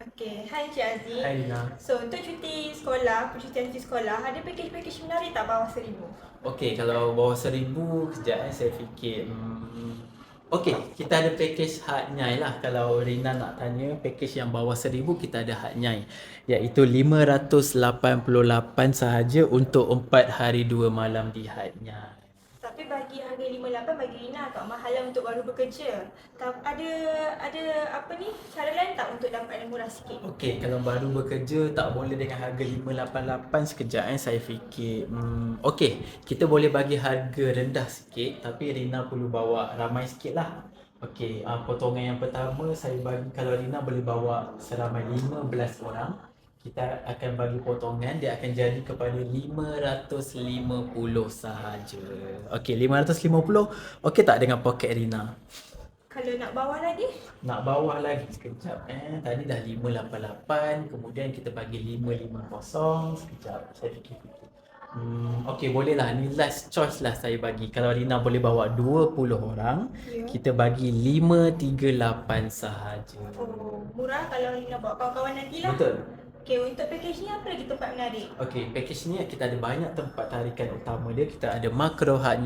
Okay, hai Encik Aziz. Hai Lina. So, untuk cuti sekolah, percutian cuti sekolah, ada package-package menarik tak bawah RM1,000? Okey, kalau bawah 1,000 kejap saya fikir. Okey, kita ada package Hat Nyai lah. Kalau Rina nak tanya, package yang bawah 1,000 kita ada Hat Nyai, iaitu 588 sahaja untuk 4 hari 2 malam di Hat Nyai. Tapi bagi harga 58 bagi Rina agak mahal lah untuk baru bekerja. Ada apa ni, cara lain tak untuk dapat yang murah sikit? Okey, kalau baru bekerja tak boleh dengan harga 588 sekejap saya fikir. Okey, kita boleh bagi harga rendah sikit tapi Rina perlu bawa ramai sikit lah. Okey, potongan yang pertama saya bagi, kalau Rina boleh bawa seramai 15 orang, kita akan bagi potongan, dia akan jadi kepada 550 sahaja. Okey, 550 okey tak dengan poket Rina? Kalau nak bawah lagi? Nak bawah lagi sekejap tadi dah 588, kemudian kita bagi 550. Sekejap saya fikir-fikir. Okey, boleh lah, ni last choice lah saya bagi. Kalau Rina boleh bawa 20 orang, kita bagi 538 sahaja. Oh, murah kalau Rina bawa kawan-kawan nanti lah. Betul. Okay, untuk package ni apa lagi tempat menarik? Okey, package ni kita ada banyak tempat tarikan utama dia. Kita ada Makro Hat Nyai.